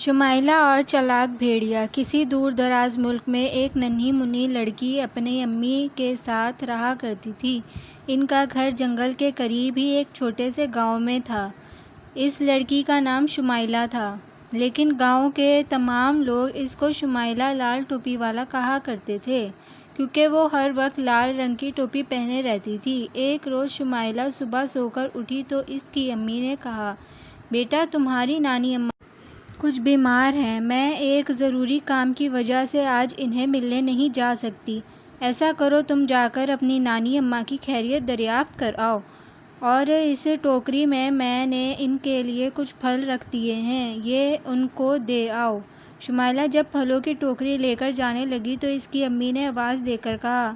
شمائلہ اور چالاک بھیڑیا۔ کسی دور دراز ملک میں ایک ننھی منھی لڑکی اپنی امی کے ساتھ رہا کرتی تھی۔ ان کا گھر جنگل کے قریب ہی ایک چھوٹے سے گاؤں میں تھا۔ اس لڑکی کا نام شمائلہ تھا، لیکن گاؤں کے تمام لوگ اس کو شمائلہ لال ٹوپی والا کہا کرتے تھے، کیونکہ وہ ہر وقت لال رنگ کی ٹوپی پہنے رہتی تھی۔ ایک روز شمائلہ صبح سو کر اٹھی تو اس کی امی نے کہا، بیٹا تمہاری نانی اماں کچھ بیمار ہیں، میں ایک ضروری کام کی وجہ سے آج انہیں ملنے نہیں جا سکتی۔ ایسا کرو تم جا کر اپنی نانی اماں کی خیریت دریافت کر آؤ، اور اس ٹوکری میں نے ان کے لیے کچھ پھل رکھ دیے ہیں، یہ ان کو دے آؤ۔ شمائلہ جب پھلوں کی ٹوکری لے کر جانے لگی تو اس کی امی نے آواز دے کر کہا،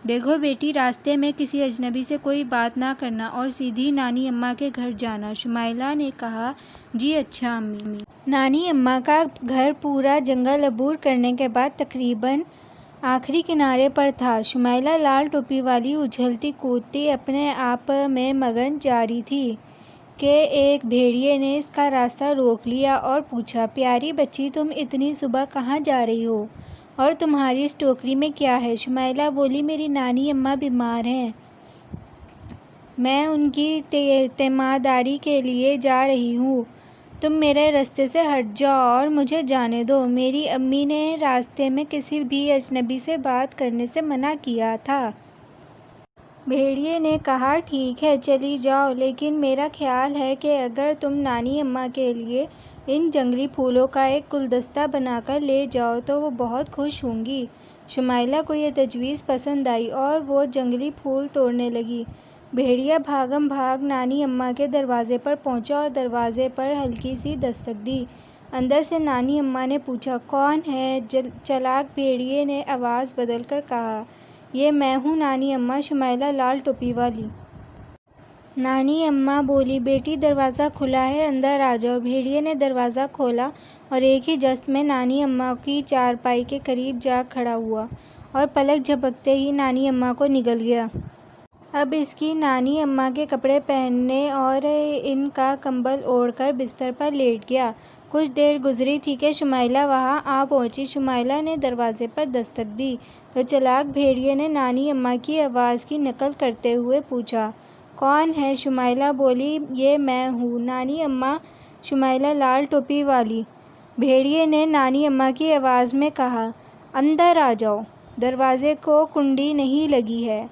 دیکھو بیٹی، راستے میں کسی اجنبی سے کوئی بات نہ کرنا اور سیدھی نانی اماں کے گھر جانا۔ شمائلہ نے کہا، جی اچھا امی۔ نانی اماں کا گھر پورا جنگل عبور کرنے کے بعد تقریباً آخری کنارے پر تھا۔ شمائلہ لال ٹوپی والی اچھلتی کودتی اپنے آپ میں مگن جا رہی تھی کہ ایک بھیڑیے نے اس کا راستہ روک لیا اور پوچھا، پیاری بچی، تم اتنی صبح کہاں جا رہی ہو اور تمہاری اس ٹوکری میں کیا ہے؟ شمائلہ بولی، میری نانی اماں بیمار ہیں، میں ان کی تیمارداری کے لیے جا رہی ہوں، تم میرے راستے سے ہٹ جاؤ اور مجھے جانے دو، میری امی نے راستے میں کسی بھی اجنبی سے بات کرنے سے منع کیا تھا۔ بھیڑیے نے کہا، ٹھیک ہے چلی جاؤ، لیکن میرا خیال ہے کہ اگر تم نانی اماں کے لیے ان جنگلی پھولوں کا ایک گلدستہ بنا کر لے جاؤ تو وہ بہت خوش ہوں گی۔ شمائلہ کو یہ تجویز پسند آئی اور وہ جنگلی پھول توڑنے لگی۔ بھیڑیا بھاگم بھاگ نانی اماں کے دروازے پر پہنچا اور دروازے پر ہلکی سی دستک دی۔ اندر سے نانی اماں نے پوچھا، کون ہے؟ چالاک بھیڑیے نے آواز بدل کر کہا، یہ میں ہوں نانی اماں، شمائلہ لال ٹوپی والی۔ نانی اماں بولی، بیٹی دروازہ کھلا ہے، اندر آ جاؤ۔ بھیڑیے نے دروازہ کھولا اور ایک ہی جست میں نانی اماں کی چارپائی کے قریب جا کھڑا ہوا اور پلک جھپکتے ہی نانی اماں کو نگل گیا۔ اب اس کی نانی اماں کے کپڑے پہننے اور ان کا کمبل اوڑھ کر بستر پر لیٹ گیا۔ کچھ دیر گزری تھی کہ شمائلہ وہاں آ پہنچی۔ شمائلہ نے دروازے پر دستک دی تو چالاک بھیڑیے نے نانی اماں کی آواز کی نقل کرتے ہوئے پوچھا، کون ہے؟ شمائلہ بولی، یہ میں ہوں نانی اماں، شمائلہ لال ٹوپی والی۔ بھیڑیے نے نانی اماں کی آواز میں کہا، اندر آ جاؤ، دروازے کو کنڈی نہیں لگی ہے۔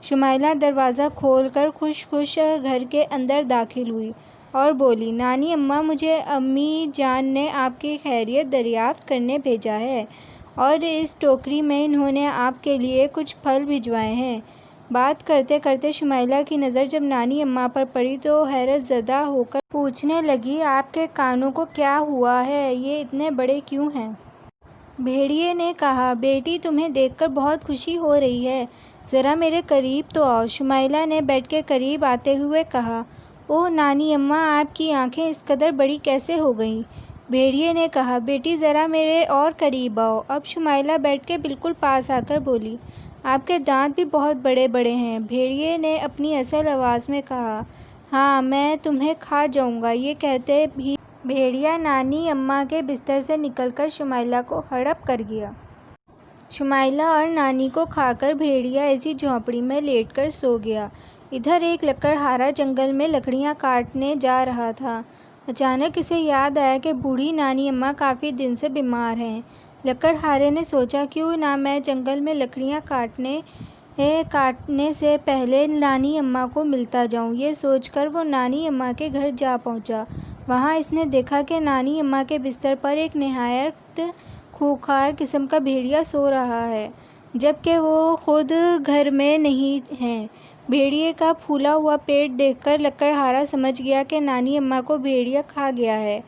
شمائلہ دروازہ کھول کر خوش خوش گھر کے اندر داخل ہوئی اور بولی، نانی اماں، مجھے امی جان نے آپ کی خیریت دریافت کرنے بھیجا ہے اور اس ٹوکری میں انہوں نے آپ کے لیے کچھ پھل بھجوائے ہیں۔ بات کرتے کرتے شمائلہ کی نظر جب نانی اماں پر پڑی تو حیرت زدہ ہو کر پوچھنے لگی، آپ کے کانوں کو کیا ہوا ہے؟ یہ اتنے بڑے کیوں ہیں؟ بھیڑیے نے کہا، بیٹی تمہیں دیکھ کر بہت خوشی ہو رہی ہے، ذرا میرے قریب تو آؤ۔ شمائلہ نے بیڈ کے قریب آتے ہوئے کہا، اوہ نانی اماں، آپ کی آنکھیں اس قدر بڑی کیسے ہو گئیں؟ بھیڑیے نے کہا، بیٹی ذرا میرے اور قریب آؤ۔ اب شمائلہ بیڈ کے بالکل پاس آ کر بولی، آپ کے دانت بھی بہت بڑے بڑے ہیں۔ بھیڑیے نے اپنی اصل آواز میں کہا، ہاں میں تمہیں کھا جاؤں گا۔ یہ کہتے ہی بھیڑیا نانی اماں کے بستر سے نکل کر شمائلہ کو ہڑپ کر گیا۔ شمائلہ اور نانی کو کھا کر بھیڑیا ایسی جھونپڑی میں لیٹ کر سو گیا۔ ادھر ایک لکڑہارا جنگل میں لکڑیاں کاٹنے جا رہا تھا۔ اچانک اسے یاد آیا کہ بوڑھی نانی اماں کافی دن سے بیمار ہیں۔ لکڑہارے نے سوچا، کیوں نہ میں جنگل میں لکڑیاں کاٹنے سے پہلے نانی اماں کو ملتا جاؤں۔ یہ سوچ کر وہ نانی اماں کے گھر جا پہنچا۔ وہاں اس نے دیکھا کہ نانی اماں کے بستر پر ایک نہایت خونخوار قسم کا بھیڑیا سو رہا ہے، جبکہ وہ خود گھر میں نہیں ہے۔ بھیڑیے کا پھولا ہوا پیٹ دیکھ کر لکڑہارا سمجھ گیا کہ نانی اماں کو بھیڑیا کھا گیا ہے۔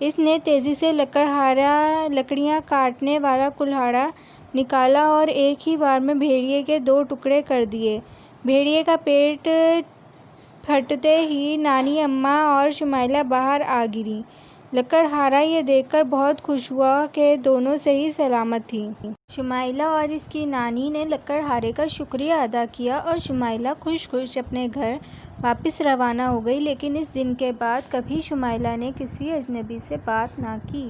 اس نے تیزی سے لکڑیاں کاٹنے والا کلہاڑا نکالا اور ایک ہی بار میں بھیڑیے کے 2 ٹکڑے کر دیے۔ بھیڑیے کا پیٹ پھٹتے ہی نانی اماں اور شمائلہ باہر آ گریں۔ لکڑہارا یہ دیکھ کر بہت خوش ہوا کہ دونوں صحیح سلامت تھیں۔ شمائلہ اور اس کی نانی نے لکڑہارے کا شکریہ ادا کیا اور شمائلہ خوش خوش اپنے گھر واپس روانہ ہو گئی، لیکن اس دن کے بعد کبھی شمائلہ نے کسی اجنبی سے بات نہ کی۔